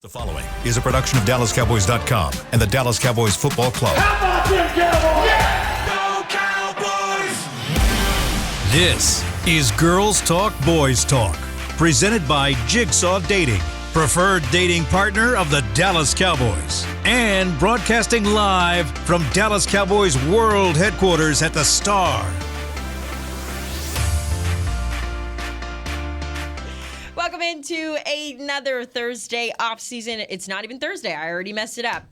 The following is a production of DallasCowboys.com and the Dallas Cowboys Football Club. How about them Cowboys? Yeah! Go Cowboys! This is Girls Talk, Boys Talk, presented by Jigsaw Dating, preferred dating partner of the Dallas Cowboys, and broadcasting live from Dallas Cowboys World Headquarters at the Star. Welcome into another Thursday off-season. It's not even Thursday. I already messed it up.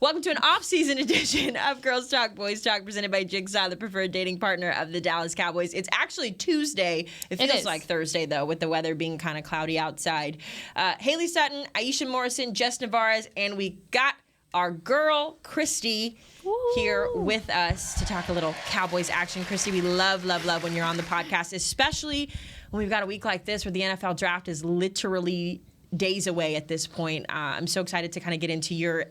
Welcome to an off-season edition of Girls Talk, Boys Talk, presented by Jigsaw, the preferred dating partner of the Dallas Cowboys. It's actually Tuesday. It feels like Thursday, though, with the weather being kind of cloudy outside. Haley Sutton, Aisha Morrison, Jess Navarez, and we got our girl, Christy, here with us to talk a little Cowboys action. Christy, we love when you're on the podcast, especially when we've got a week like this where the NFL draft is literally days away at this point. I'm so excited to kind of get into your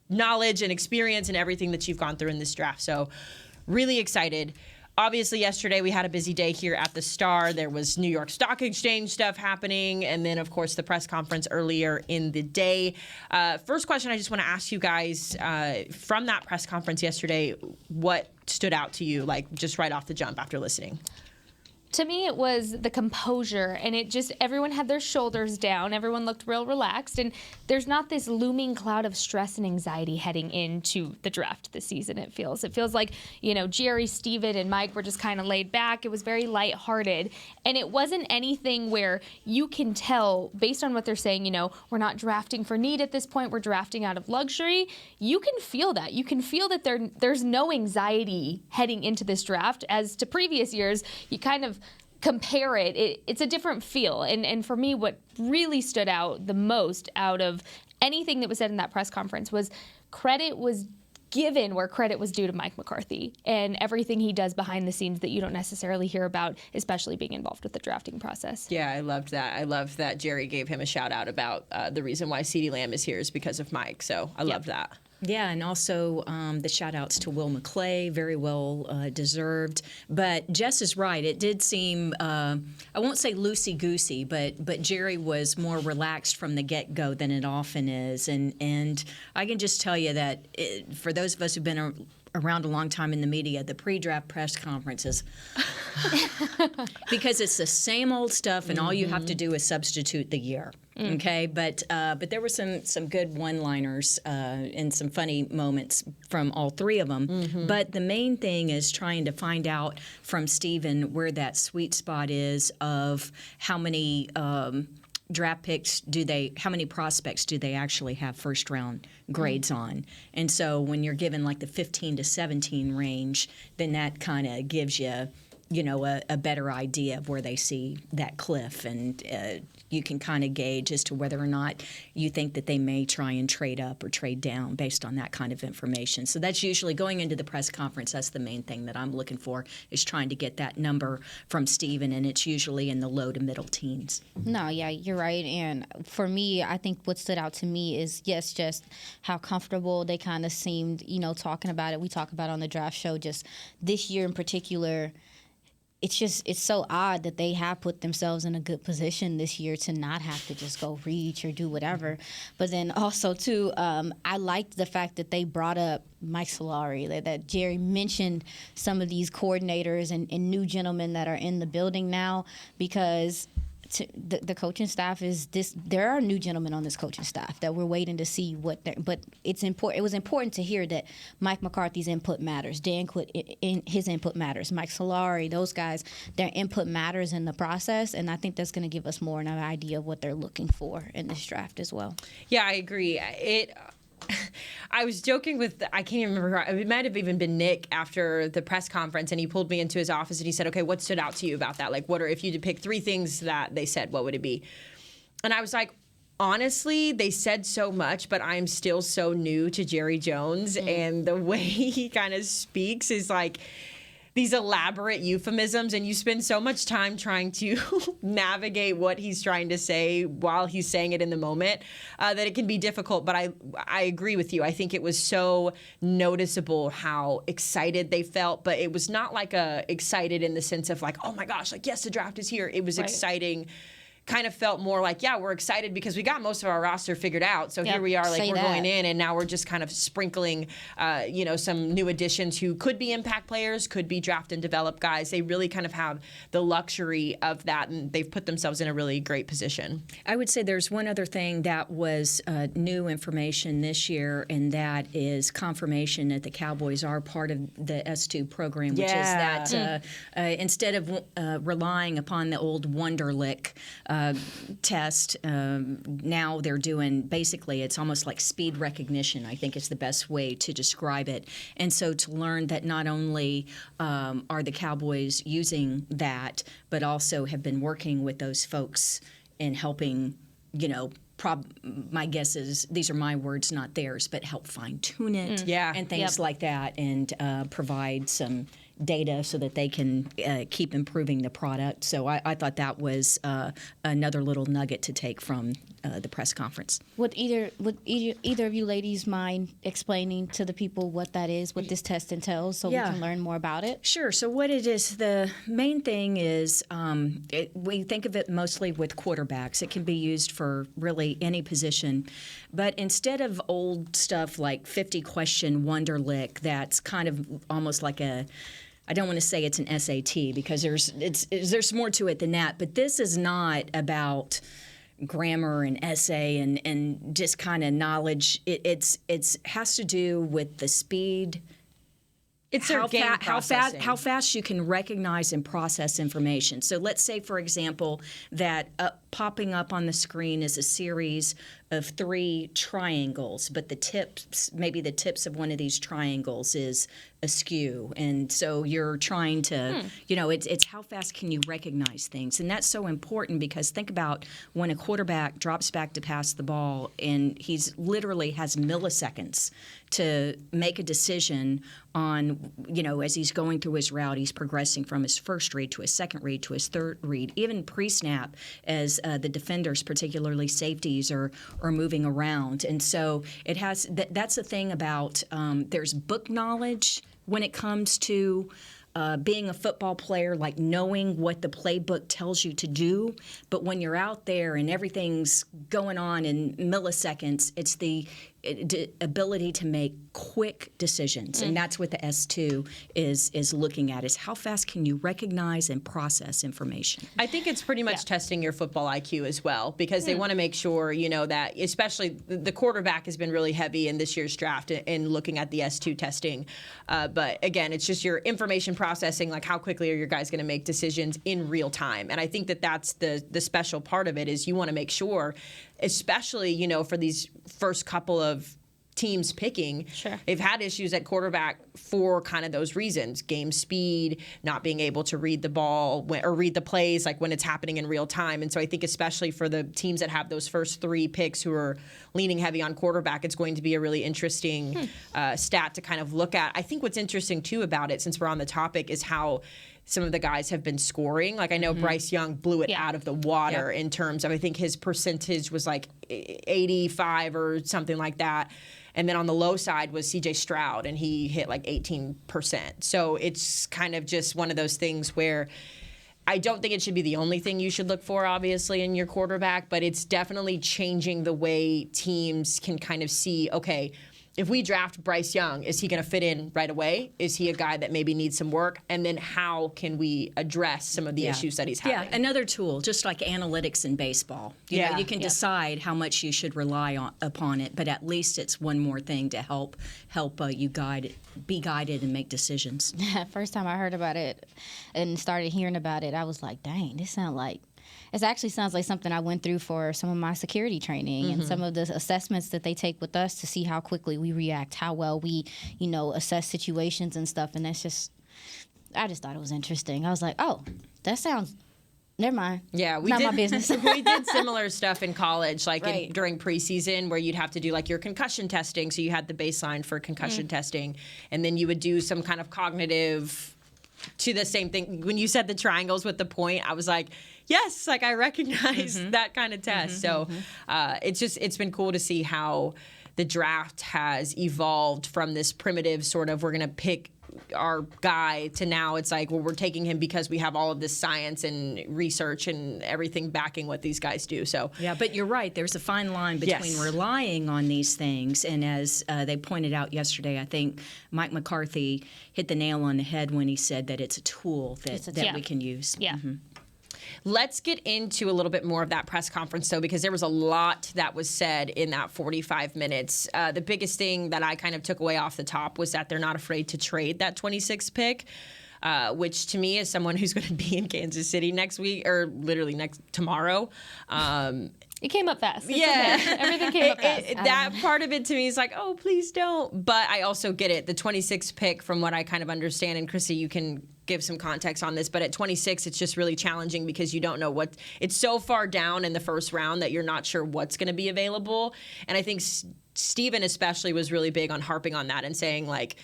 knowledge and experience and everything that you've gone through in this draft. So really excited. Obviously, yesterday we had a busy day here at the Star. There was New York Stock Exchange stuff happening, and then, of course, the press conference earlier in the day. First question I just want to ask you guys, from that press conference yesterday, what stood out to you, like just right off the jump after listening? To me, it was the composure, and everyone had their shoulders down. Everyone looked real relaxed, and there's not this looming cloud of stress and anxiety heading into the draft this season, it feels. It feels like, Jerry, Steven, and Mike were just kind of laid back. It was very lighthearted, and it wasn't anything where you can tell, based on what they're saying, we're not drafting for need at this point, we're drafting out of luxury. You can feel that. You can feel that there's no anxiety heading into this draft. As to previous years, you kind of compare it's a different feel. And for me, what really stood out the most out of anything that was said in that press conference was credit was given where credit was due to Mike McCarthy and everything he does behind the scenes that you don't necessarily hear about, especially being involved with the drafting process. Yeah, I loved that. I loved that Jerry gave him a shout out about the reason why CeeDee Lamb is here is because of Mike. So I loved that. Yeah, and also the shout-outs to Will McClay, very well deserved. But Jess is right. It did seem, I won't say loosey-goosey, but Jerry was more relaxed from the get-go than it often is. And I can just tell you that for those of us who've been around a long time in the media, the pre-draft press conferences, because it's the same old stuff, and all you have to do is substitute the year. Okay, but there were some good one-liners and some funny moments from all three of them. But the main thing is trying to find out from Steven where that sweet spot is of how many draft picks how many prospects do they actually have first round grades on? And so when you're given like the 15 to 17 range, then that kind of gives you, a better idea of where they see that cliff, and you can kind of gauge as to whether or not you think that they may try and trade up or trade down based on that kind of information. So that's usually going into the press conference. That's the main thing that I'm looking for, is trying to get that number from Steven, and it's usually in the low to middle teens. No, yeah, you're right. And for me, I think what stood out to me is, just how comfortable they kind of seemed, talking about it. We talk about it on the draft show, just this year in particular. It's so odd that they have put themselves in a good position this year to not have to just go reach or do whatever. But then also, too, I liked the fact that they brought up Mike Solari, that Jerry mentioned some of these coordinators and new gentlemen that are in the building now, because the coaching staff is this. There are new gentlemen on this coaching staff that we're waiting to see what. But it's important. It was important to hear that Mike McCarthy's input matters. His input matters. Mike Solari, those guys, their input matters in the process, and I think that's going to give us more of an idea of what they're looking for in this draft as well. Yeah, I agree. I was joking with, I can't even remember, it might have even been Nick after the press conference, and he pulled me into his office and he said, okay, what stood out to you about that? Like, if you had to pick three things that they said, what would it be? And I was like, honestly, they said so much, but I'm still so new to Jerry Jones, and the way he kind of speaks is like these elaborate euphemisms, and you spend so much time trying to navigate what he's trying to say while he's saying it in the moment that it can be difficult. But I agree with you. I think it was so noticeable how excited they felt, but it was not like excited in the sense of like, oh my gosh, like, yes, the draft is here. It was exciting kind of felt more like, yeah, we're excited because we got most of our roster figured out. So here we are, like Say we're that. going in, and now we're just kind of sprinkling, some new additions who could be impact players, could be draft and develop guys. They really kind of have the luxury of that, and they've put themselves in a really great position. I would say there's one other thing that was new information this year, and that is confirmation that the Cowboys are part of the S2 program, which is that instead of relying upon the old Wonderlic test, now they're doing basically it's almost like speed recognition, I think is the best way to describe it. And so to learn that not only are the Cowboys using that, but also have been working with those folks in helping, my guess is, these are my words, not theirs, but help fine-tune it and things like that, and provide some data so that they can keep improving the product. So I thought that was another little nugget to take from the press conference. Would either of you ladies mind explaining to the people what that is, what this test entails, so we can learn more about it? Sure. So what it is, the main thing is we think of it mostly with quarterbacks. It can be used for really any position. But instead of old stuff like 50-question Wonderlic that's kind of almost like I don't want to say it's an SAT because there's more to it than that. But this is not about grammar and essay and just kind of knowledge. It's has to do with the speed. It's how fast you can recognize and process information. So let's say, for example, that popping up on the screen is a series of 3 triangles, but the tips of one of these triangles is askew, and so you're trying to, it's how fast can you recognize things, and that's so important because think about when a quarterback drops back to pass the ball, and he's literally has milliseconds to make a decision on, as he's going through his route, he's progressing from his first read to his second read to his third read, even pre-snap as the defenders, particularly safeties, are moving around. And so it has that's the thing about there's book knowledge when it comes to being a football player, like knowing what the playbook tells you to do. But when you're out there and everything's going on in milliseconds, it's the ability to make quick decisions, and that's what the S2 is looking at: is how fast can you recognize and process information. I think it's pretty much testing your football IQ as well, because they want to make sure, that especially the quarterback has been really heavy in this year's draft in looking at the S2 testing. But again, it's just your information processing, like how quickly are your guys going to make decisions in real time. And I think that's the special part of it, is you want to make sure, especially, for these first couple of teams picking, they've had issues at quarterback for kind of those reasons: game speed, not being able to read the ball or read the plays like when it's happening in real time. And so I think especially for the teams that have those first 3 picks who are leaning heavy on quarterback, it's going to be a really interesting stat to kind of look at. I think what's interesting too about it, since we're on the topic, is how some of the guys have been scoring. Like I know Bryce Young blew it out of the water in terms of, I think his percentage was like 85 or something like that. And then on the low side was CJ Stroud, and he hit like 18%. So it's kind of just one of those things where I don't think it should be the only thing you should look for, obviously, in your quarterback, but it's definitely changing the way teams can kind of see, okay, if we draft Bryce Young, is he going to fit in right away? Is he a guy that maybe needs some work? And then how can we address some of the issues that he's having? Yeah, another tool, just like analytics in baseball. You know, you can decide how much you should rely upon it, but at least it's one more thing to help you be guided and make decisions. First time I heard about it and started hearing about it, I was like, dang, it actually sounds like something I went through for some of my security training and some of the assessments that they take with us to see how quickly we react, how well we, assess situations and stuff. And I just thought it was interesting. I was like, oh, that sounds, never mind. Yeah, not my business. We did similar stuff in college, like during preseason, where you'd have to do like your concussion testing. So you had the baseline for concussion testing, and then you would do some kind of cognitive to the same thing. When you said the triangles with the point, I was like, yes, like I recognize that kind of test. It's been cool to see how the draft has evolved from this primitive sort of, we're going to pick our guy to now it's like, well, we're taking him because we have all of this science and research and everything backing what these guys do. So yeah, but you're right. There's a fine line between relying on these things, and as they pointed out yesterday, I think Mike McCarthy hit the nail on the head when he said that it's a tool that we can use. Yeah. Mm-hmm. Let's get into a little bit more of that press conference, though, because there was a lot that was said in that 45 minutes. The biggest thing that I kind of took away off the top was that they're not afraid to trade that 26th pick, which to me, as someone who's going to be in Kansas City next week, or literally tomorrow, It came up fast. It's yeah. okay. Everything came up fast. That part of it to me is like, oh, please don't. But I also get it. The 26th pick, from what I kind of understand, and Chrissy, you can give some context on this, but at 26, it's just really challenging because you don't know what, it's so far down in the first round that you're not sure what's going to be available. And I think Steven especially was really big on harping on that and saying, like,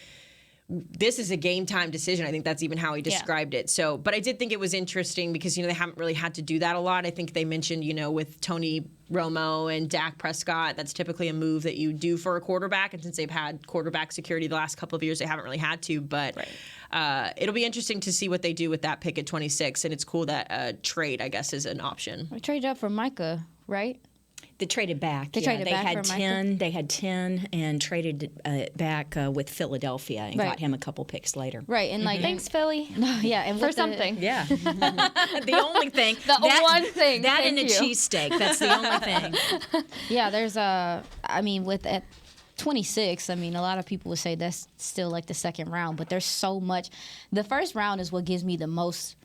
this is a game time decision. I think that's even how he described it. So, but I did think it was interesting because, they haven't really had to do that a lot. I think they mentioned, with Tony Romo and Dak Prescott, that's typically a move that you do for a quarterback. And since they've had quarterback security the last couple of years, they haven't really had to. But it'll be interesting to see what they do with that pick at 26. And it's cool that trade, I guess, is an option. We traded up for Micah, right? They traded back. They traded back had for 10. Micah? They had 10 and traded back with Philadelphia and got him a couple picks later. Right, and like Thanks, Philly. yeah, and For with the- something. Yeah. The only thing. The one thing. That Thank and a you. cheesesteak. That's the only thing. Yeah, there's with at 26, a lot of people would say that's still like the second round, but there's so much. The first round is what gives me the most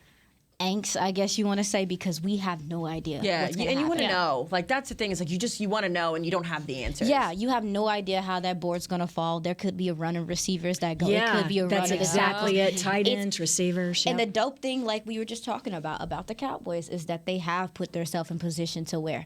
angst, I guess you want to say, because we have no idea. Yeah, what's gonna and you want to happen. know. Like, that's the thing. Is like you want to know, and you don't have the answers. Yeah, you have no idea how that board's gonna fall. There could be a run of receivers that go. Yeah, it could be a that's run of exactly it. Tight It's- ends, receivers. And yep. the dope thing, like we were just talking about the Cowboys, is that they have put themselves in position to where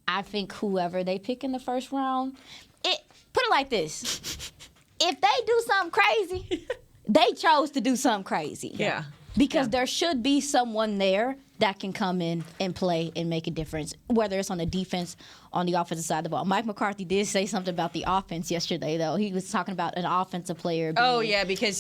I think whoever they pick in the first round, put it like this: if they do something crazy, they chose to do something crazy. Yeah. Because there should be someone there that can come in and play and make a difference, whether it's on the defense, on the offensive side of the ball. Mike McCarthy did say something about the offense yesterday, though. He was talking about an offensive player. Oh yeah, because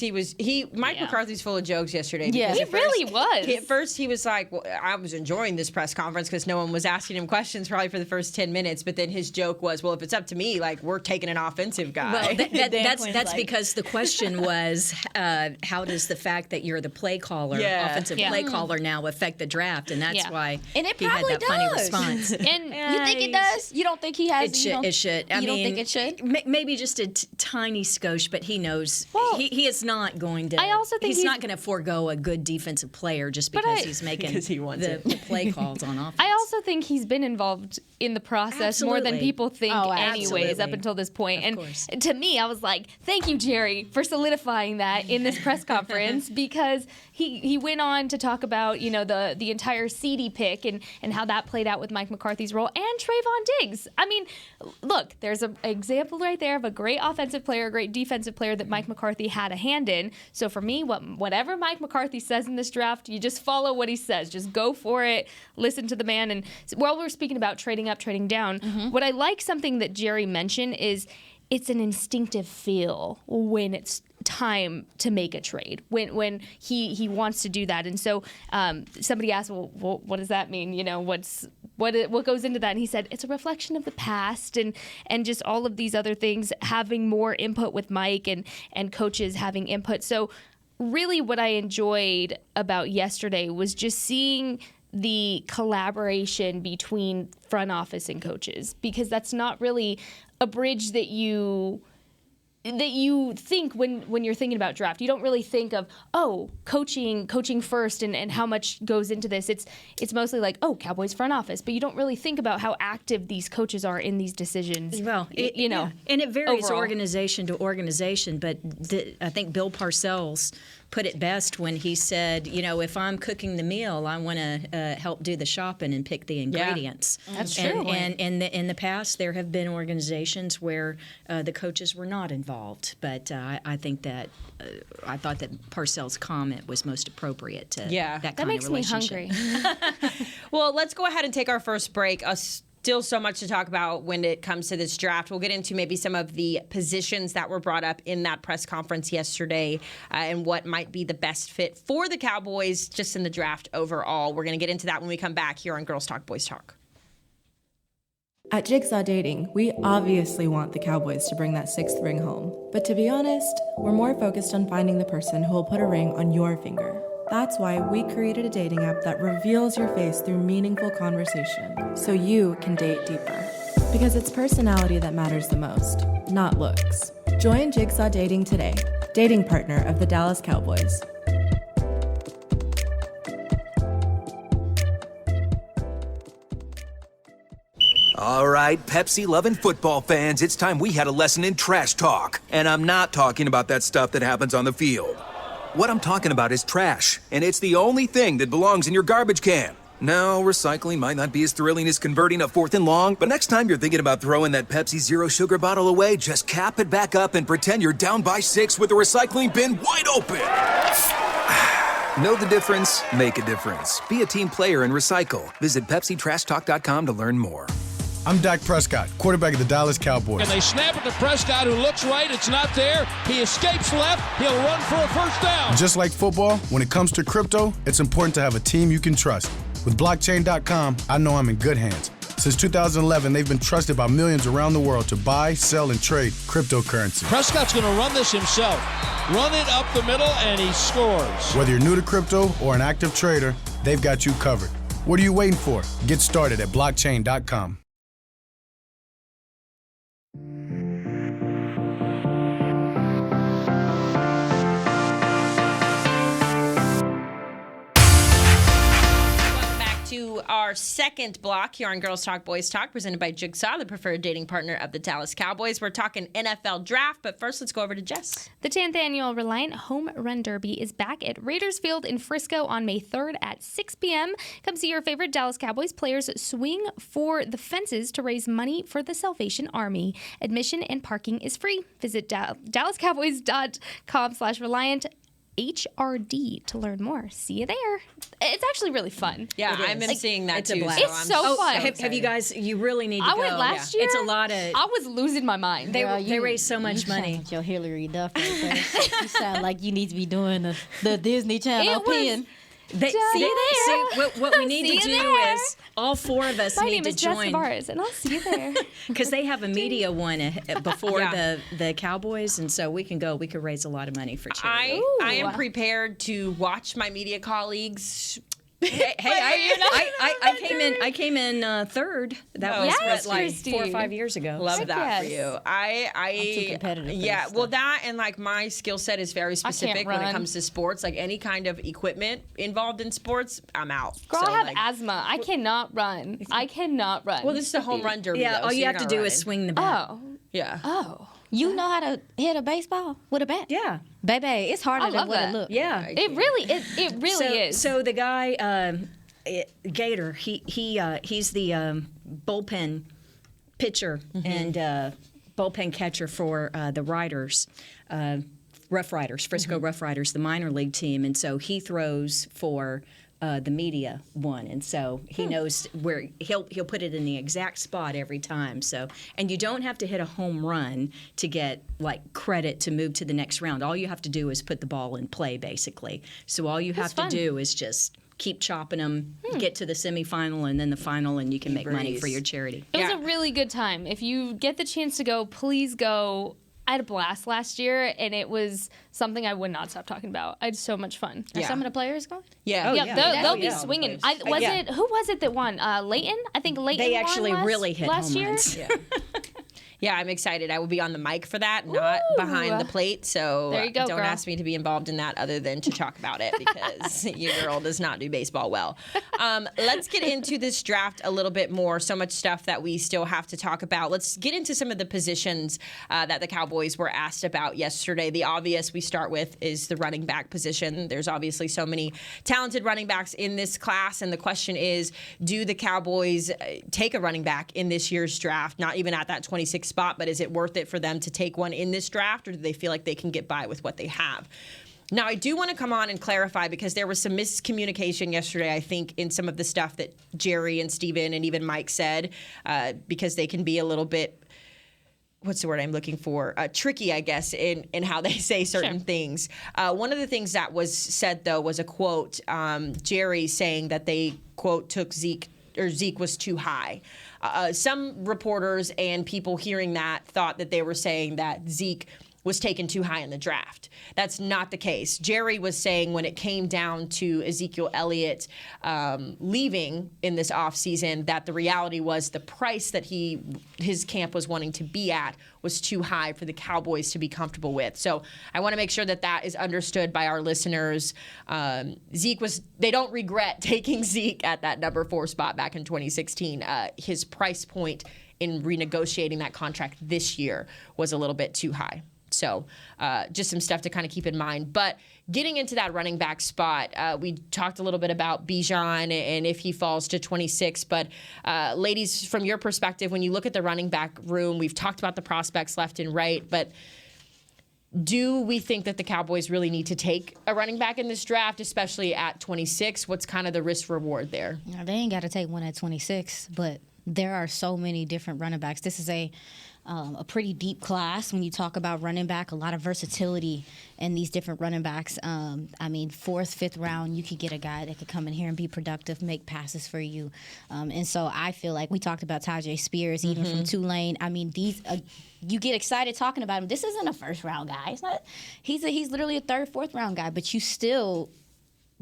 Mike McCarthy's full of jokes yesterday. Yeah. Because He at first- really was. At first he was like, well, I was enjoying this press conference because no one was asking him questions probably for the first 10 minutes. But then his joke was, well, if it's up to me, like, we're taking an offensive guy. Well, that's like- because the question was, how does the fact that you're the play caller, offensive play caller now affect the draft? And that's why And it he had probably that funny does. response. And You think it does? You don't think he has? It should. You don't, It should. You don't think it should? Maybe just a tiny skosh, but he knows he is not going to. I also think he's not going to forego a good defensive player just because he's making Because he wants the it. play calls on offense. I also think he's been involved in the process more than Absolutely. people think Oh, anyways absolutely. up until this point. And course. to me, I was like, thank you, Jerry, for solidifying that in this press conference because he went on to talk about, the entire CD pick and how that played out with Mike McCarthy's role and Trayvon Diggs. I mean, look, there's an example right there of a great offensive player, a great defensive player that Mike McCarthy had a hand in. So for me, whatever Mike McCarthy says in this draft, you just follow what he says. Just go for it. Listen to the man. And while we're speaking about trading up, trading down, what I like something that Jerry mentioned is it's an instinctive feel when it's time to make a trade, when he wants to do that. And so somebody asked, well, what does that mean? What goes into that? And he said, it's a reflection of the past and just all of these other things, having more input with Mike and coaches having input. So really what I enjoyed about yesterday was just seeing the collaboration between front office and coaches, because that's not really a bridge that you think when you're thinking about draft. You don't really think of, coaching first and how much goes into this. It's mostly like, Cowboys front office, but you don't really think about how active these coaches are in these decisions. Well, and it varies organization to organization, but I think Bill Parcells put it best when he said, if I'm cooking the meal, I want to help do the shopping and pick the ingredients. That's and, true. And in the past, there have been organizations where the coaches were not involved, but I think that I thought that Parcells' comment was most appropriate to that kind That makes of me relationship. hungry. Well, let's go ahead and take our first break. Still so much to talk about when it comes to this draft. We'll get into maybe some of the positions that were brought up in that press conference yesterday and what might be the best fit for the Cowboys just in the draft overall. We're going to get into that when we come back here on Girls Talk, Boys Talk. At Jigsaw Dating, we obviously want the Cowboys to bring that 6th ring home. But to be honest, we're more focused on finding the person who will put a ring on your finger. That's why we created a dating app that reveals your face through meaningful conversation, so you can date deeper. Because it's personality that matters the most, not looks. Join Jigsaw Dating today, dating partner of the Dallas Cowboys. All right, Pepsi-loving football fans, it's time we had a lesson in trash talk. And I'm not talking about that stuff that happens on the field. What I'm talking about is trash, and it's the only thing that belongs in your garbage can. Now, recycling might not be as thrilling as converting a 4th and long, but next time you're thinking about throwing that Pepsi Zero Sugar bottle away, just cap it back up and pretend you're down by 6 with the recycling bin wide open. Know the difference? Make a difference. Be a team player and recycle. Visit PepsiTrashTalk.com to learn more. I'm Dak Prescott, quarterback of the Dallas Cowboys. And they snap it to Prescott, who looks right. It's not there. He escapes left. He'll run for a first down. Just like football, when it comes to crypto, it's important to have a team you can trust. With blockchain.com, I know I'm in good hands. Since 2011, they've been trusted by millions around the world to buy, sell, and trade cryptocurrency. Prescott's going to run this himself. Run it up the middle, and he scores. Whether you're new to crypto or an active trader, they've got you covered. What are you waiting for? Get started at blockchain.com. To our second block here on Girls Talk, Boys Talk, presented by Jigsaw, the preferred dating partner of the Dallas Cowboys. We're talking NFL draft, but first let's go over to Jess. The 10th annual Reliant Home Run Derby is back at Raiders Field in Frisco on May 3rd at 6 p.m. Come see your favorite Dallas Cowboys players swing for the fences to raise money for the Salvation Army. Admission and parking is free. Visit DallasCowboys.com/Reliant. HRD to learn more. See you there. It's actually really fun. Yeah, I've been seeing that it's a too. blast. It's so fun. Have you guys? You really need to I go. went last year. It's a lot of. I was losing my mind. They raise so much money. Sound like your Hillary Duff. You sound like you need to be doing the Disney Channel pin. What we need to do is all 4 of us My need name to is Jess join Tavares, and I'll see you there. because they have a media one before the Cowboys, and so we can go. We could raise a lot of money for charity. I am prepared to watch my media colleagues. Hey, I came in third. That was yes, like Christy. 4 or 5 years ago. Love that for yes. you. I'm too competitive for yeah, this well, stuff. that and like my skill set is very specific when it run. comes to sports. Like any kind of equipment involved in sports, I'm out. Girl, So, I have like, asthma. I cannot run. I cannot run. Well, this is a home run derby. Yeah, though, all so you you're have to not do running. is swing the bat. Oh. Yeah. Oh. You know how to hit a baseball with a bat? Yeah. Baby, it's harder I than love what that. it looks. Yeah. It really is. So the guy, Gator, he's the bullpen pitcher and bullpen catcher for the Riders, Rough Riders, Frisco Rough Riders, the minor league team, and so he throws for the media one, and so he knows where he'll put it in the exact spot every time. So, and you don't have to hit a home run to get like credit to move to the next round. All you have to do is put the ball in play, basically. So all you have to do is just keep chopping them, get to the semifinal, and then the final, and you can make money for your charity. It was a really good time. If you get the chance to go, please go. I had a blast last year, and it was something I would not stop talking about. I had so much fun. Are some of the players going? Yeah. They'll be swinging. Who was it that won? Leighton? I think Leighton They won actually really hit last home year. runs. Yeah, I'm excited. I will be on the mic for that, not behind the plate. So There you go, don't girl. ask me to be involved in that other than to talk about it because your girl does not do baseball well. Let's get into this draft a little bit more. So much stuff that we still have to talk about. Let's get into some of the positions that the Cowboys were asked about yesterday. The obvious we start with is the running back position. There's obviously so many talented running backs in this class. And the question is, do the Cowboys take a running back in this year's draft? Not even at that 26th spot, but is it worth it for them to take one in this draft, or do they feel like they can get by with what they have? Now, I do want to come on and clarify because there was some miscommunication yesterday, I think, in some of the stuff that Jerry and Steven and even Mike said, because they can be a little bit, what's the word I'm looking for? Tricky, I guess, in how they say certain things. One of the things that was said, though, was a quote, Jerry saying that they, quote, took Zeke was too high. Some reporters and people hearing that thought that they were saying that Zeke was taken too high in the draft. That's not the case. Jerry was saying when it came down to Ezekiel Elliott leaving in this offseason that the reality was the price that his camp was wanting to be at was too high for the Cowboys to be comfortable with. So I want to make sure that that is understood by our listeners. They don't regret taking Zeke at that number 4 spot back in 2016. His price point in renegotiating that contract this year was a little bit too high. So just some stuff to kind of keep in mind. But getting into that running back spot, we talked a little bit about Bijan and if he falls to 26. But ladies, from your perspective, when you look at the running back room, we've talked about the prospects left and right. But do we think that the Cowboys really need to take a running back in this draft, especially at 26? What's kind of the risk reward there? They ain't got to take one at 26, but there are so many different running backs. This is a pretty deep class when you talk about running back, a lot of versatility in these different running backs. I mean, 4th, 5th round, you could get a guy that could come in here and be productive, make passes for you. And so I feel like we talked about Tajay Spears, even from Tulane. I mean, these you get excited talking about him. This isn't a 1st round guy. It's not. He's literally a 3rd, 4th round guy, but you still.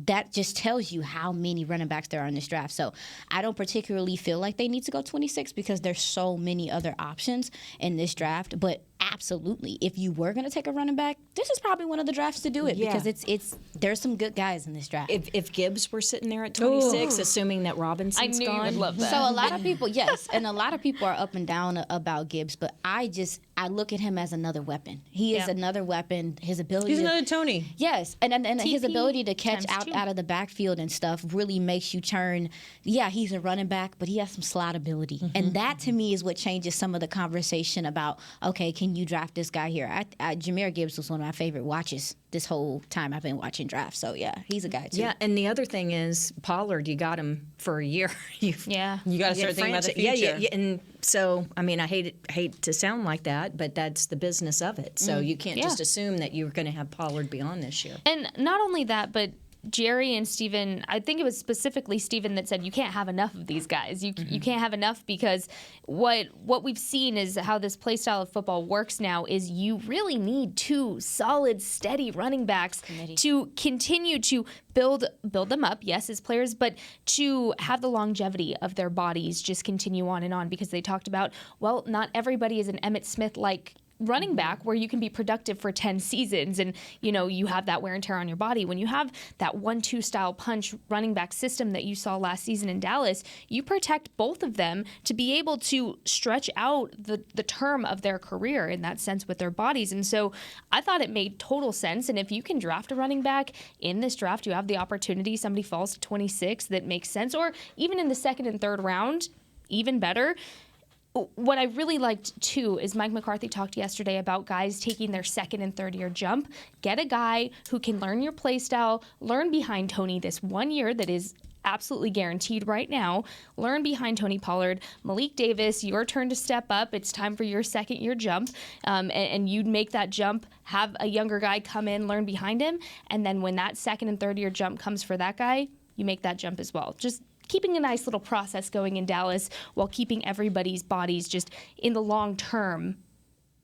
That just tells you how many running backs there are in this draft. So I don't particularly feel like they need to go 26 because there's so many other options in this draft. But absolutely, if you were going to take a running back, this is probably one of the drafts to do it because there's some good guys in this draft. If Gibbs were sitting there at 26, assuming that Robinson's I knew gone. you would love that. So a lot of people, yes, and a lot of people are up and down about Gibbs, but I look at him as another weapon. He is another weapon. His ability. He's another Tony. Yes, and his ability to catch ×2. out of the backfield and stuff really makes you turn. Yeah, he's a running back, but he has some slot ability, and that to me is what changes some of the conversation about. Okay, can you draft this guy here? Jahmyr Gibbs was one of my favorite watches this whole time I've been watching drafts. So yeah, he's a guy too. Yeah, and the other thing is Pollard. You got him for a year. You got to start thinking about the future. Yeah, and so I mean, I hate to sound like that, but that's the business of it. So you can't just assume that you're going to have Pollard beyond this year. And not only that, but Jerry and Steven, I think it was specifically Steven that said you can't have enough of these guys. You can't have enough because what we've seen is how this play style of football works now is you really need 2 solid, steady running backs to continue to build them up, yes, as players, but to have the longevity of their bodies just continue on and on because they talked about, well, not everybody is an Emmitt Smith-like running back where you can be productive for 10 seasons and you have that wear and tear on your body. When you have that 1-2 style punch running back system that you saw last season in Dallas, you protect both of them to be able to stretch out the term of their career in that sense with their bodies. And so I thought it made total sense. And if you can draft a running back in this draft, you have the opportunity, somebody falls to 26 that makes sense, or even in the 2nd and 3rd round, even better. What I really liked, too, is Mike McCarthy talked yesterday about guys taking their 2nd and 3rd year jump. Get a guy who can learn your play style, learn behind Tony this 1 year that is absolutely guaranteed right now. Learn behind Tony Pollard. Malik Davis, your turn to step up. It's time for your 2nd year jump. And you'd make that jump, have a younger guy come in, learn behind him. And then when that 2nd and 3rd year jump comes for that guy, you make that jump as well. Just keeping a nice little process going in Dallas while keeping everybody's bodies just in the long term,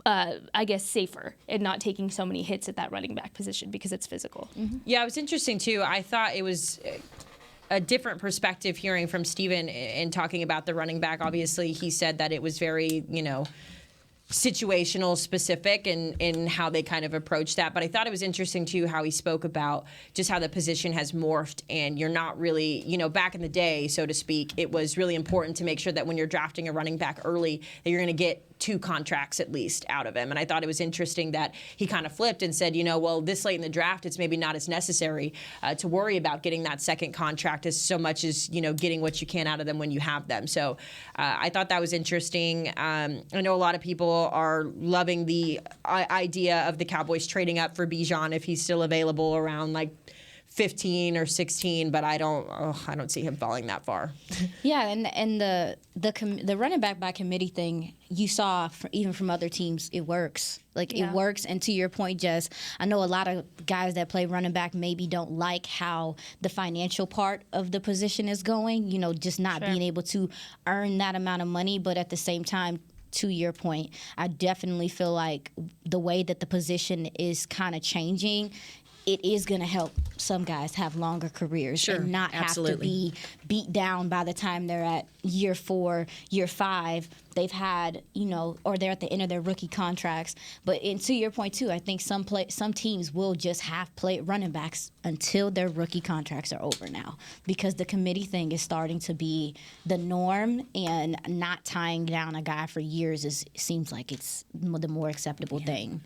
I guess, safer and not taking so many hits at that running back position because it's physical. Yeah, it was interesting, too. I thought it was a different perspective hearing from Steven and talking about the running back. Obviously, he said that it was very, situational specific in how they kind of approach that. But I thought it was interesting, too, how he spoke about just how the position has morphed and you're not really, back in the day, so to speak, it was really important to make sure that when you're drafting a running back early that you're going to get 2 contracts at least out of him. And I thought it was interesting that he kind of flipped and said, well, this late in the draft, it's maybe not as necessary to worry about getting that second contract as so much as, getting what you can out of them when you have them. So I thought that was interesting. I know a lot of people are loving the idea of the Cowboys trading up for Bijan if he's still available around like 15 or 16, but I don't see him falling that far. Yeah, and the running back by committee thing, you saw even from other teams, it works. It works. And to your point, Jess, I know a lot of guys that play running back maybe don't like how the financial part of the position is going, just not being able to earn that amount of money. But at the same time, to your point, I definitely feel like the way that the position is kind of changing, it is going to help some guys have longer careers and not have to be beat down by the time they're at year 4, year 5. They've had, or they're at the end of their rookie contracts. But to your point, too, I think some teams will just have running backs until their rookie contracts are over now, because the committee thing is starting to be the norm, and not tying down a guy for years seems like it's the more acceptable thing.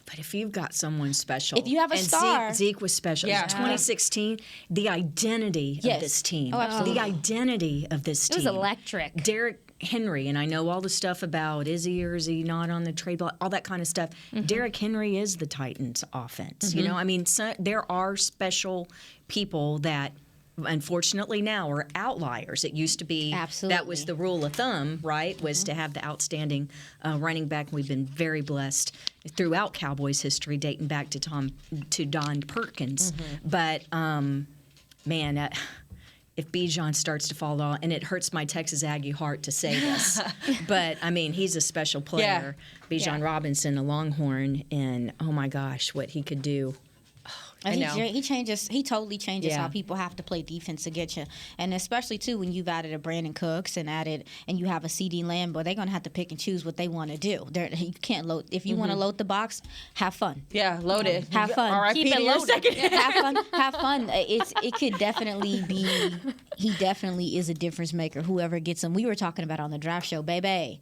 But if you've got someone special, if you have a star, Zeke was special. Yeah. 2016, the identity of this team. Oh, absolutely. The identity of this team. It was electric. Derrick Henry, and I know all the stuff about is he or is he not on the trade block, all that kind of stuff. Mm-hmm. Derrick Henry is the Titans' offense. Mm-hmm. There are special people that unfortunately now are outliers. It used to be that was the rule of thumb, right? Was to have the outstanding running back. We've been very blessed throughout Cowboys history, dating back to Don Perkins. Mm-hmm. But if Bijan starts to fall off, and it hurts my Texas Aggie heart to say this, but he's a special player. Yeah. Bijan Robinson, a Longhorn, and oh my gosh, what he could do. He totally changes how people have to play defense to get you, and especially too when you've added a Brandon Cooks and you have a CD Lamb, but they're gonna have to pick and choose what they want to do. You can't load if you want to load the box. Have fun. Yeah, load it. Have fun. Keep it loaded. Have fun. Have fun. It could definitely be. He definitely is a difference maker. Whoever gets him. We were talking about on the draft show, baby.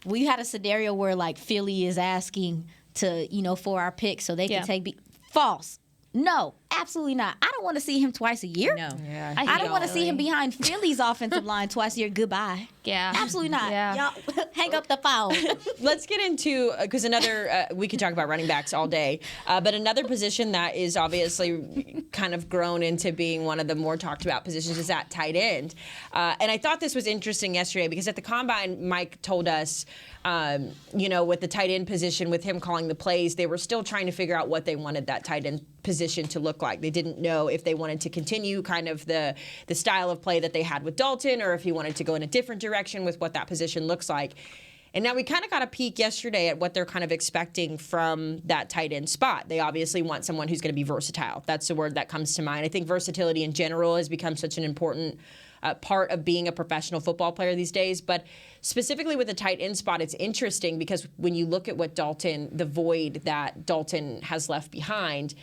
We had a scenario where like Philly is asking to for our pick so they can take false. No, absolutely not. I don't want to see him twice a year. No. Yeah, I don't want to see him behind Philly's offensive line twice a year. Goodbye. Yeah. Absolutely not. Yeah. Y'all, hang up the phone. Let's get into, because another, we could talk about running backs all day, but another position that is obviously kind of grown into being one of the more talked about positions is at tight end. And I thought this was interesting yesterday because at the Combine, Mike told us, with the tight end position, with him calling the plays, they were still trying to figure out what they wanted that tight end position to look like. They didn't know if they wanted to continue kind of the style of play that they had with Dalton, or if he wanted to go in a different direction with what that position looks like. And now we kind of got a peek yesterday at what they're kind of expecting from that tight end spot. They obviously want someone who's going to be versatile. That's the word that comes to mind. I think versatility in general has become such an important part of being a professional football player these days. But specifically with the tight end spot, it's interesting because when you look at what the void that Dalton has left behind,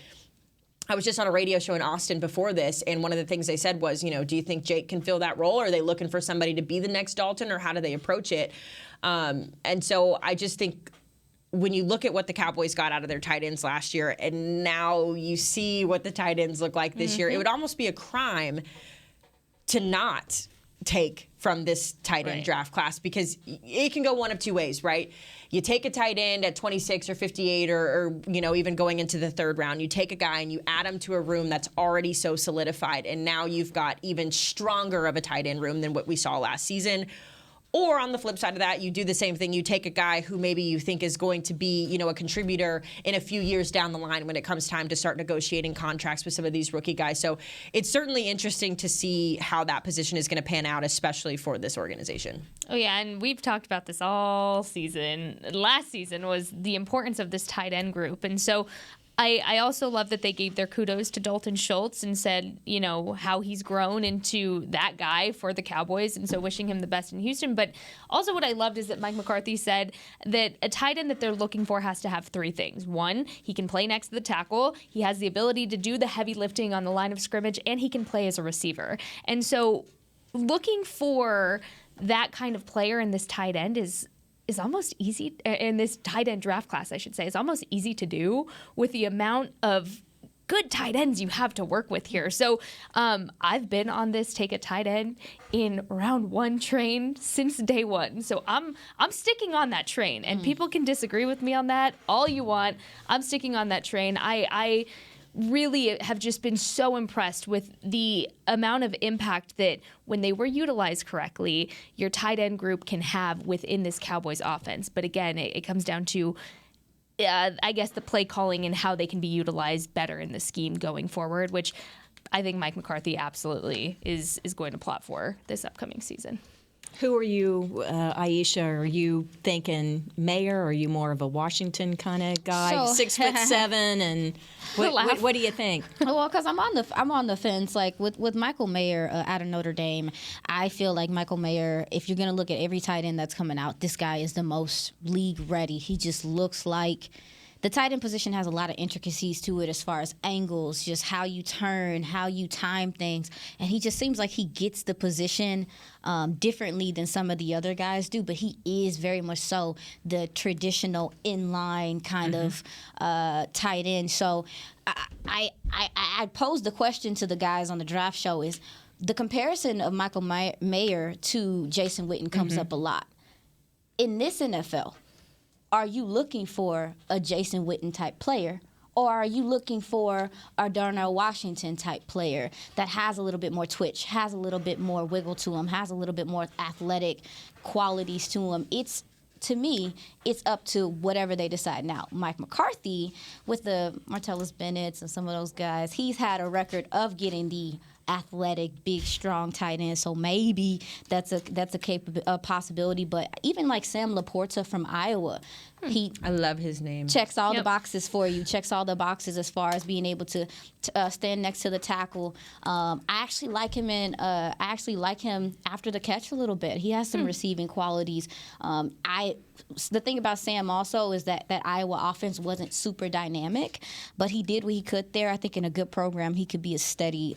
I was just on a radio show in Austin before this, and one of the things they said was, do you think Jake can fill that role? Or are they looking for somebody to be the next Dalton, or how do they approach it? And so I just think when you look at what the Cowboys got out of their tight ends last year, and now you see what the tight ends look like this year, it would almost be a crime to not take from this tight end draft class, because it can go one of two ways, right? You take a tight end at 26 or 58 or even going into the third round. You take a guy and you add him to a room that's already so solidified, and now you've got even stronger of a tight end room than what we saw last season. Or on the flip side of that, you do the same thing. You take a guy who maybe you think is going to be, a contributor in a few years down the line when it comes time to start negotiating contracts with some of these rookie guys. So it's certainly interesting to see how that position is going to pan out, especially for this organization. Oh, yeah, and we've talked about this all season. Last season was the importance of this tight end group. And so I also love that they gave their kudos to Dalton Schultz and said, how he's grown into that guy for the Cowboys, and so wishing him the best in Houston. But also what I loved is that Mike McCarthy said that a tight end that they're looking for has to have 3 things. 1, he can play next to the tackle, he has the ability to do the heavy lifting on the line of scrimmage, and he can play as a receiver. And so looking for that kind of player in this tight end is is almost easy, in this tight end draft class, I should say, is almost easy to do with the amount of good tight ends you have to work with here. So I've been on this take a tight end in round one train since day one. So I'm sticking on that train, and people can disagree with me on that all you want. I'm sticking on that train. I really have just been so impressed with the amount of impact that when they were utilized correctly, your tight end group can have within this Cowboys offense. But again, it comes down to I guess the play calling and how they can be utilized better in the scheme going forward, which I think Mike McCarthy absolutely is going to plot for this upcoming season. Who are you, Aisha? Are you thinking Mayer? Or are you more of a Washington kind of guy? So- 6'7", and what do you think? Well, because I'm on the fence. Like with Michael Mayer out of Notre Dame, I feel like Michael Mayer, if you're gonna look at every tight end that's coming out, this guy is the most league ready. He just looks like. The tight end position has a lot of intricacies to it as far as angles, just how you turn, how you time things. And he just seems like he gets the position differently than some of the other guys do. But he is very much so the traditional inline kind of tight end. So I posed the question to the guys on the draft show is the comparison of Michael Mayer to Jason Witten comes up a lot. In this NFL, are you looking for a Jason Witten type player, or are you looking for a Darnell Washington type player that has a little bit more twitch, has a little bit more wiggle to him, has a little bit more athletic qualities to him? To me, it's up to whatever they decide. Now, Mike McCarthy, with the Martellus Bennett's and some of those guys, he's had a record of getting the athletic, big, strong tight end. So maybe that's a possibility. But even like Sam Laporta from Iowa, I love his name. Checks all the boxes for you. Checks all the boxes as far as being able to stand next to the tackle. I actually like him after the catch a little bit. He has some receiving qualities. The thing about Sam also is that Iowa offense wasn't super dynamic, but he did what he could there. I think in a good program, he could be a steady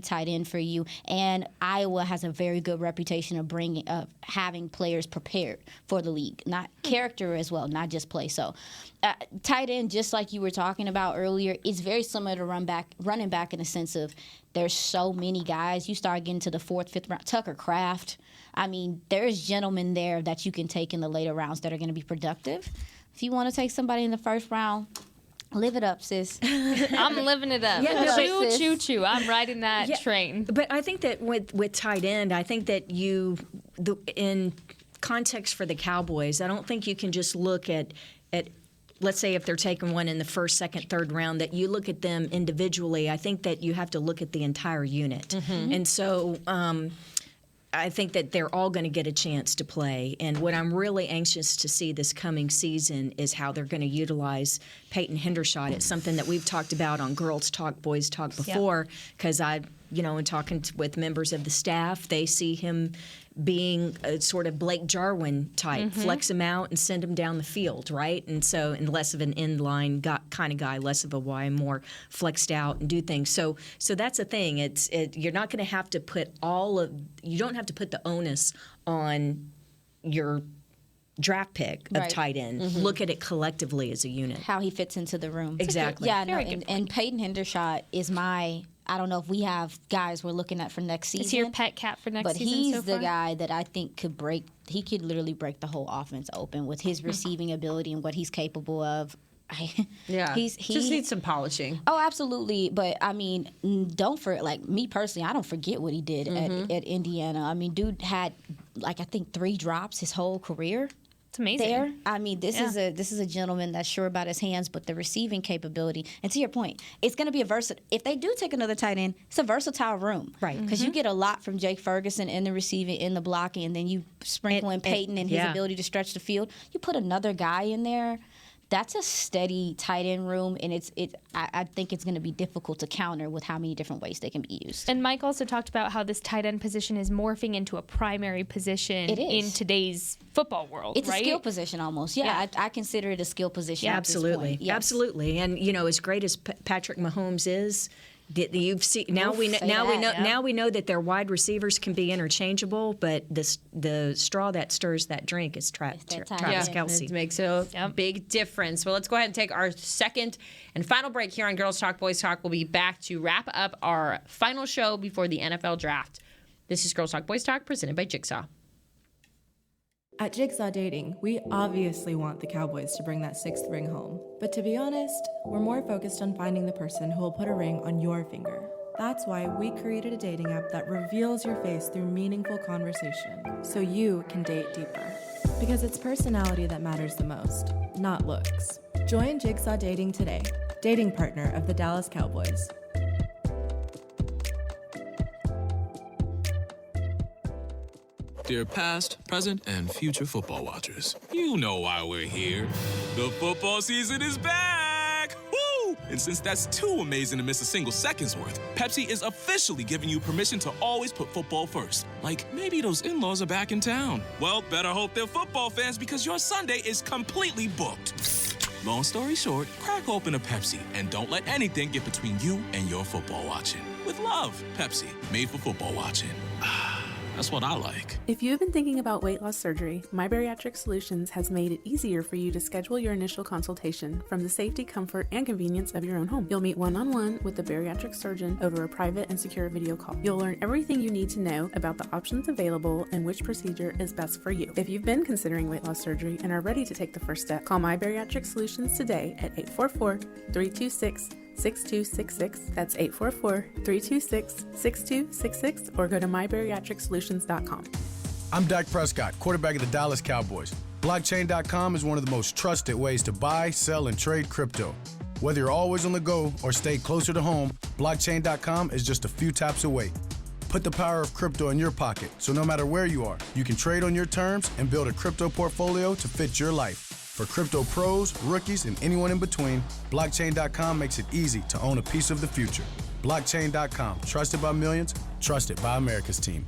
tight end for you. And Iowa has a very good reputation of having players prepared for the league, not character as well, not just play. So tight end, just like you were talking about earlier, is very similar to running back in the sense of there's so many guys. You start getting to the 4th, 5th round. Tucker Kraft. I mean, there's gentlemen there that you can take in the later rounds that are going to be productive. If you want to take somebody in the 1st round, live it up, sis. I'm living it up. Choo. I'm riding that train. But I think that with tight end, I think that in context for the Cowboys, I don't think you can just look at let's say if they're taking one in the 1st, 2nd, 3rd round, that you look at them individually. I think that you have to look at the entire unit. And so I think that they're all going to get a chance to play. And what I'm really anxious to see this coming season is how they're going to utilize Peyton Hendershot. It's something that we've talked about on Girls Talk, Boys Talk before, because in talking with members of the staff, they see him being a sort of Blake Jarwin type, flex him out and send him down the field, right? And less of an inline kind of guy, less of a Y, more flexed out and do things. So that's the thing. You're not going to have to put you don't have to put the onus on your draft pick of tight end. Look at it collectively as a unit. How he fits into the room. Exactly. Yeah, no, and Peyton Hendershot is I don't know if we have guys we're looking at for next season. Is he your pet cat for next season? But he's so the far? guy that I think he could literally break the whole offense open with his receiving ability and what he's capable of. He just needs some polishing. Oh, absolutely. But I mean, me personally, I don't forget what he did at Indiana. I mean, dude had I think 3 drops his whole career. It's amazing. There, I mean, this is a gentleman that's sure about his hands, but the receiving capability. And to your point, it's going to be a versatile. If they do take another tight end, it's a versatile room, right? Because you get a lot from Jake Ferguson in the receiving, in the blocking, and then you sprinkle in Peyton and his ability to stretch the field. You put another guy in there. That's a steady tight end room, and I think it's going to be difficult to counter with how many different ways they can be used. And Mike also talked about how this tight end position is morphing into a primary position in today's football world. It's right? a skill position almost. Yeah. I consider it a skill position. Yeah, at absolutely, this point. Yes. absolutely. And as great as Patrick Mahomes is, You've seen now. We know now we know that their wide receivers can be interchangeable, but the straw that stirs that drink is Travis Kelce. It makes a big difference. Well, let's go ahead and take our second and final break here on Girls Talk, Boys Talk. We'll be back to wrap up our final show before the NFL draft. This is Girls Talk, Boys Talk, presented by Jigsaw. At Jigsaw Dating, we obviously want the Cowboys to bring that sixth ring home. But to be honest, we're more focused on finding the person who will put a ring on your finger. That's why we created a dating app that reveals your face through meaningful conversation, so you can date deeper. Because it's personality that matters the most, not looks. Join Jigsaw Dating today, dating partner of the Dallas Cowboys. Dear past, present, and future football watchers, you know why we're here. The football season is back! Woo! And since that's too amazing to miss a single second's worth, Pepsi is officially giving you permission to always put football first. Like, maybe those in-laws are back in town. Well, better hope they're football fans because your Sunday is completely booked. Long story short, crack open a Pepsi and don't let anything get between you and your football watching. With love, Pepsi, made for football watching. That's what I like. If you've been thinking about weight loss surgery, My Bariatric Solutions has made it easier for you to schedule your initial consultation from the safety, comfort, and convenience of your own home. You'll meet one-on-one with the bariatric surgeon over a private and secure video call. You'll learn everything you need to know about the options available and which procedure is best for you. If you've been considering weight loss surgery and are ready to take the first step, call My Bariatric Solutions today at 844-326-6266. That's 844-326-6266, or go to mybariatricsolutions.com. I'm Dak Prescott, quarterback of the Dallas Cowboys. Blockchain.com is one of the most trusted ways to buy, sell, and trade crypto. Whether you're always on the go or stay closer to home, Blockchain.com is just a few taps away. Put the power of crypto in your pocket, so no matter where you are, you can trade on your terms and build a crypto portfolio to fit your life. For crypto pros, rookies, and anyone in between, Blockchain.com makes it easy to own a piece of the future. Blockchain.com, trusted by millions, trusted by America's team.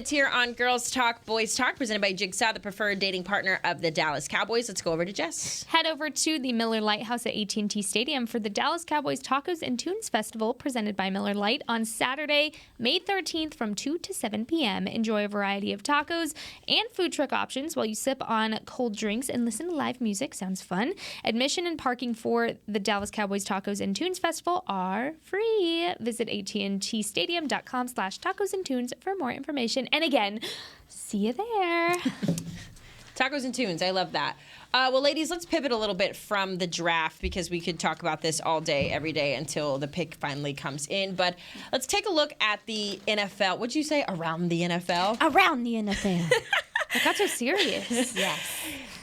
Here on Girls Talk, Boys Talk, presented by Jigsaw, the preferred dating partner of the Dallas Cowboys. Let's go over to Jess. Head over to the Miller Lite House at AT&T Stadium for the Dallas Cowboys Tacos and Tunes Festival, presented by Miller Lite, on Saturday, May 13th from 2 to 7 p.m. Enjoy a variety of tacos and food truck options while you sip on cold drinks and listen to live music. Sounds fun. Admission and parking for the Dallas Cowboys Tacos and Tunes Festival are free. Visit AT&TStadium.com/tacos and tunes for more information. And again, see you there. Tacos and tunes. I love that. Well, ladies, let's pivot a little bit from the draft because we could talk about this all day, every day until the pick finally comes in. But let's take a look at the NFL. What'd you say? Around the NFL? Around the NFL. I got so serious. Yes.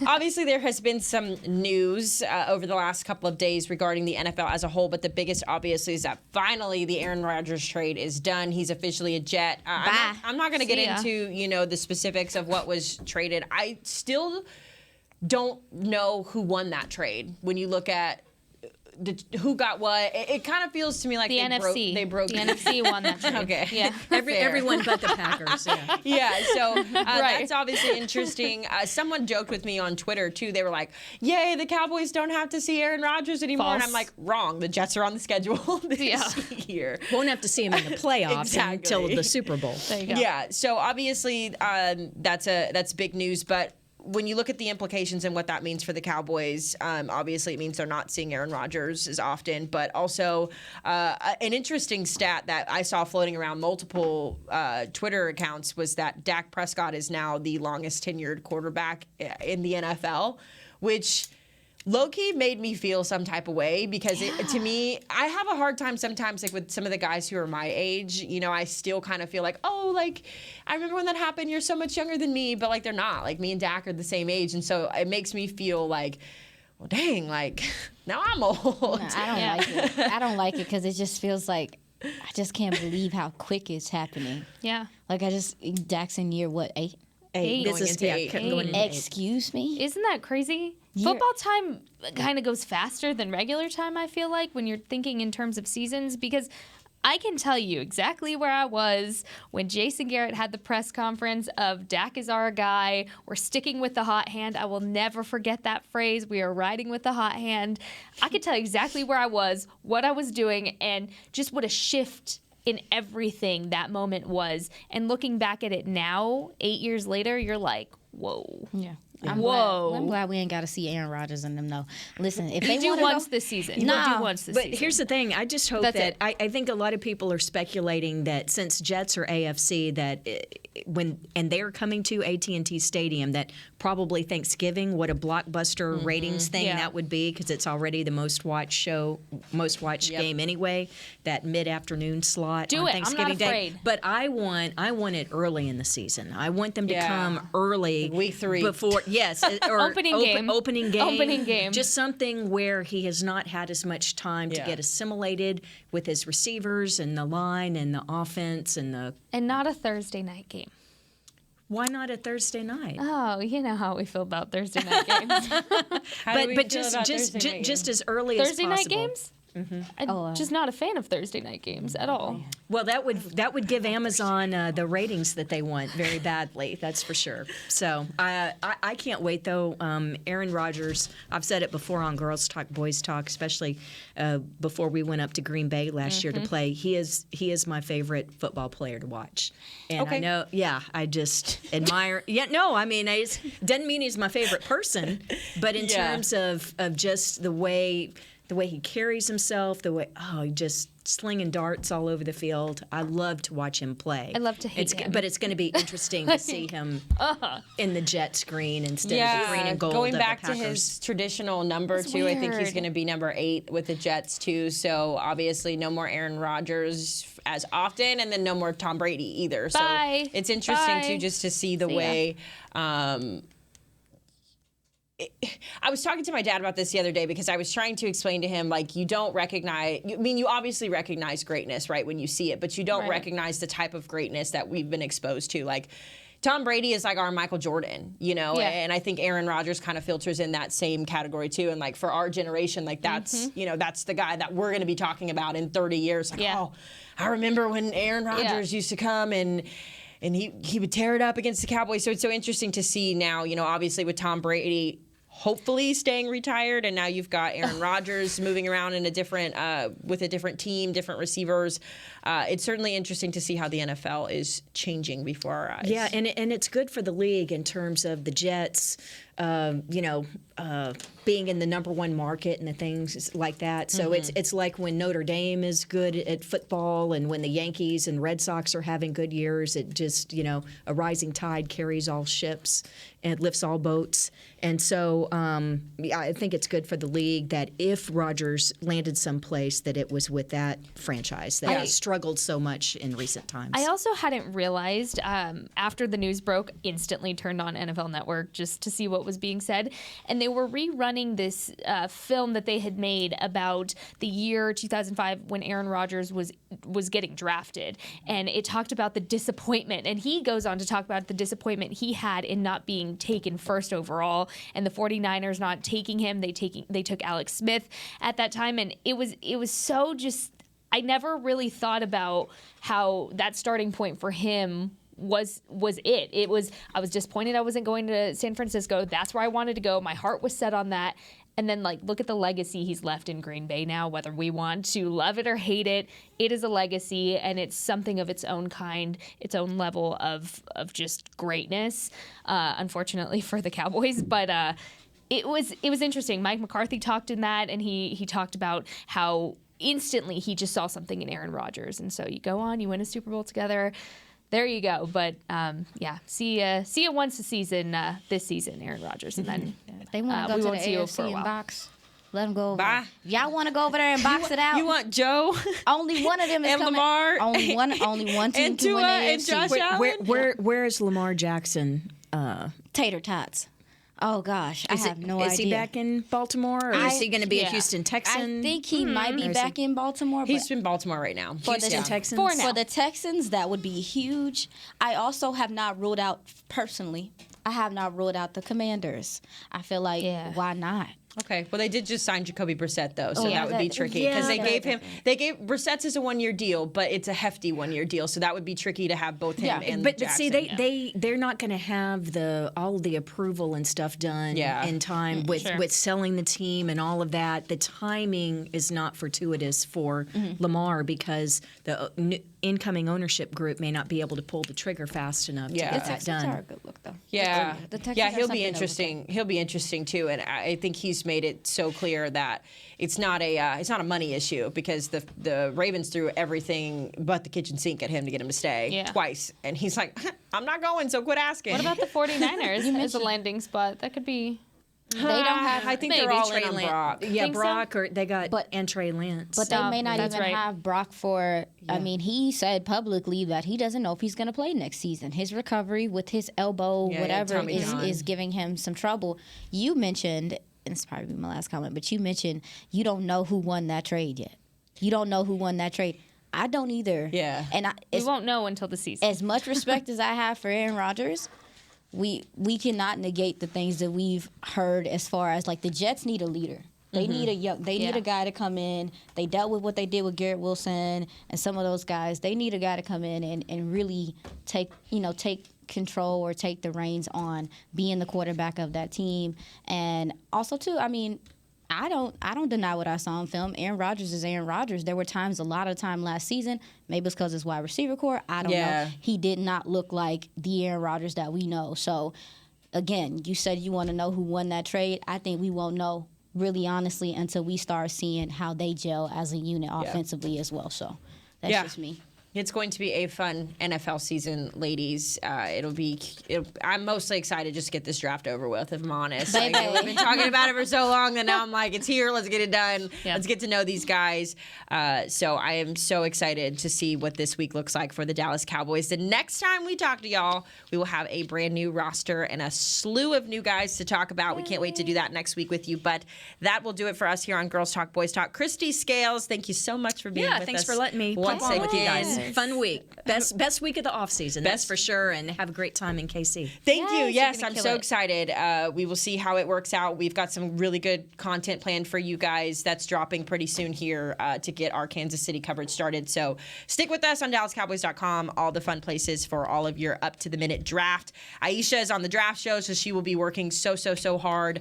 Obviously, there has been some news over the last couple of days regarding the NFL as a whole, but the biggest, obviously, is that finally the Aaron Rodgers trade is done. He's officially a Jet. I'm not going to get into, the specifics of what was traded. I still don't know who won that trade. When you look at who got what, it kind of feels to me like the NFC. They broke. The NFC won that trade. Okay. Yeah. Everyone but the Packers. Yeah. Yeah. So that's obviously interesting. Someone joked with me on Twitter too. They were like, "Yay, the Cowboys don't have to see Aaron Rodgers anymore." False. And I'm like, "Wrong. The Jets are on the schedule this year. Won't have to see him in the playoffs until the Super Bowl." There you go. Yeah. So obviously that's big news, but when you look at the implications and what that means for the Cowboys, obviously it means they're not seeing Aaron Rodgers as often, but also an interesting stat that I saw floating around multiple Twitter accounts was that Dak Prescott is now the longest tenured quarterback in the NFL, which low-key made me feel some type of way because to me, I have a hard time sometimes like with some of the guys who are my age. I still kind of feel like, oh, like I remember when that happened. You're so much younger than me, but like they're not. Like me and Dak are the same age, and so it makes me feel like, well, dang, like now I'm old. No, I don't like it. I don't like it because it just feels like I just can't believe how quick it's happening. Yeah. Like Dak's in year what, 8? 8. Going into 8. Going into 8. Excuse me? Isn't that crazy? Football time kind of goes faster than regular time, I feel like, when you're thinking in terms of seasons, because I can tell you exactly where I was when Jason Garrett had the press conference of Dak is our guy. We're sticking with the hot hand. I will never forget that phrase. We are riding with the hot hand. I could tell you exactly where I was, what I was doing, and just what a shift in everything that moment was. And looking back at it now, 8 years later, you're like, whoa. Yeah. I'm glad we ain't got to see Aaron Rodgers in them, though. Listen, if they do want once this season. No, We'll do once this season. But here's the thing. I just hope That's that it. I think a lot of people are speculating that since Jets are AFC, that when they're coming to AT&T Stadium, that probably Thanksgiving, what a blockbuster ratings thing that would be, because it's already the most watched game anyway. That mid-afternoon slot Do on it. I'm not Thanksgiving Day. afraid. But I want it early in the season. I want them to come early, Week 3 before. Yes, or Opening game. Opening game. Opening game. Just something where he has not had as much time to get assimilated with his receivers and the line and the offense and the. And not a Thursday night game. Why not a Thursday night? Oh, you know how we feel about Thursday night games. But just as early Thursday as possible. night games? I'm just not a fan of Thursday night games at all. Well, that would give Amazon the ratings that they want very badly. That's for sure. So I can't wait though. Aaron Rodgers. I've said it before on Girls Talk, Boys Talk, especially before we went up to Green Bay last year to play. He is my favorite football player to watch. And I know. Yeah, I just admire. I mean, it doesn't mean he's my favorite person, but in terms of just the way he carries himself, he just slinging darts all over the field. I love to watch him play. I love to hate him. But it's going to be interesting to see him in the Jets green instead of the green and gold going of back the to Packers. his traditional number, That's too. I think he's weird. going to be number 8 with the Jets, too. So, obviously, no more Aaron Rodgers as often, and then no more Tom Brady either. Bye. So, it's interesting, Bye. too, just to see the See ya. way... I was talking to my dad about this the other day because I was trying to explain to him, like, you don't recognize, you obviously recognize greatness, right, when you see it, but you don't recognize the type of greatness that we've been exposed to. Like, Tom Brady is like our Michael Jordan, and I think Aaron Rodgers kind of filters in that same category too. And like for our generation, like that's, that's the guy that we're going to be talking about in 30 years. Like, oh, I remember when Aaron Rodgers used to come and he would tear it up against the Cowboys. So it's so interesting to see now, obviously with Tom Brady hopefully staying retired, and now you've got Aaron Rodgers moving around in a different with a different team, different receivers. It's certainly interesting to see how the NFL is changing before our eyes. Yeah, and it's good for the league in terms of the Jets, being in the number one market and the things like that. So it's like when Notre Dame is good at football, and when the Yankees and Red Sox are having good years, it just, a rising tide carries all ships and lifts all boats. And so I think it's good for the league that if Rodgers landed someplace, that it was with that franchise that has struggled so much in recent times. I also hadn't realized after the news broke, instantly turned on NFL Network just to see what was being said. And they were rerunning this film that they had made about the year 2005 when Aaron Rodgers was getting drafted. And it talked about the disappointment. And he goes on to talk about the disappointment he had in not being taken first overall, and the 49ers not taking him. They took Alex Smith at that time. And it was so just, I never really thought about how that starting point for him was it. It was, I was disappointed I wasn't going to San Francisco. That's where I wanted to go. My heart was set on that. And then, look at the legacy he's left in Green Bay now, whether we want to love it or hate it. It is a legacy, and it's something of its own kind, its own level of just greatness, unfortunately for the Cowboys. But it was interesting. Mike McCarthy talked in that, and he talked about how instantly he just saw something in Aaron Rodgers. And so you go on, you win a Super Bowl together. There you go. But see you once a season this season, Aaron Rodgers, and then They want to go to the AFC and box. Let them go over. Bye. Y'all want to go over there and box it out? You want Joe? Only one of them is and coming. Lamar? Only one team and can win the Tua and AFC. Josh Allen? Where is Lamar Jackson? Tater tots. Oh gosh, I have no idea. Is he back in Baltimore, or is he going to be a Houston Texan? I think he might be back in Baltimore. He's in Baltimore right now. Houston Texans. For the Texans, that would be huge. I also have not ruled out, personally, I have not ruled out the Commanders. I feel like, why not? Okay, well, they did just sign Jacoby Brissett, though, so that would be tricky. Because Brissett's is a one-year deal, but it's a hefty one-year deal, so that would be tricky to have both him and but Jackson. see, they're not going to have all the approval and stuff done in time with selling the team and all of that. The timing is not fortuitous for Lamar because the incoming ownership group may not be able to pull the trigger fast enough to get that Texans done. are a good look, though. Yeah, The Texans he'll be interesting. He'll be interesting too, and I think he's made it so clear that it's not a money issue because the Ravens threw everything but the kitchen sink at him to get him to stay twice, and he's like, I'm not going, so quit asking. What about the 49ers as a landing spot? That could be. They don't have. I think they're all in on Brock. Yeah, Think so? Brock, or they got Trey Lance. But they may not that's even right. have Brock for. I mean, he said publicly that he doesn't know if he's going to play next season. His recovery with his elbow, whatever, Tommy John. is giving him some trouble. You mentioned, and it's probably my last comment, but you mentioned you don't know who won that trade yet. You don't know who won that trade. I don't either. Yeah. And We won't know until the season. as much respect as I have for Aaron Rodgers, we cannot negate the things that we've heard as far as like the Jets need a leader. They need a guy to come in. They dealt with what they did with Garrett Wilson and some of those guys. They need a guy to come in and really take control or take the reins on being the quarterback of that team. And also too, I mean, I don't deny what I saw on film. Aaron Rodgers is Aaron Rodgers. There were times, a lot of time last season, maybe it's because it's wide receiver core. I don't know. He did not look like the Aaron Rodgers that we know. So, again, you said you want to know who won that trade. I think we won't know, really honestly, until we start seeing how they gel as a unit offensively as well. So, that's just me. It's going to be a fun NFL season, ladies. I'm mostly excited just to get this draft over with, if I'm honest. Like, we've been talking about it for so long that now I'm like, it's here. Let's get it done. Yeah. Let's get to know these guys. So I am so excited to see what this week looks like for the Dallas Cowboys. The next time we talk to y'all, we will have a brand new roster and a slew of new guys to talk about. We can't wait to do that next week with you. But that will do it for us here on Girls Talk, Boys Talk. Christy Scales, thank you so much for being with us. Yeah, thanks for letting me once pop on with you again. guys. Fun week. Best week of the off season. That's for sure. And have a great time in KC. Thank you. Yes, you're I'm gonna so kill it. excited. We will see how it works out. We've got some really good content planned for you guys that's dropping pretty soon here to get our Kansas City coverage started. So stick with us on DallasCowboys.com, all the fun places for all of your up-to-the-minute draft. Aisha is on the draft show, so she will be working so hard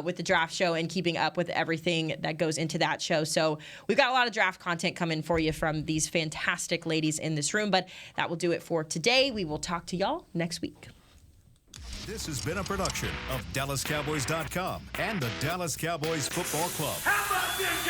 with the draft show and keeping up with everything that goes into that show. So we've got a lot of draft content coming for you from these fantastic ladies in this room, but that will do it for today. We will talk to y'all next week. This has been a production of DallasCowboys.com and the Dallas Cowboys Football Club. How about this,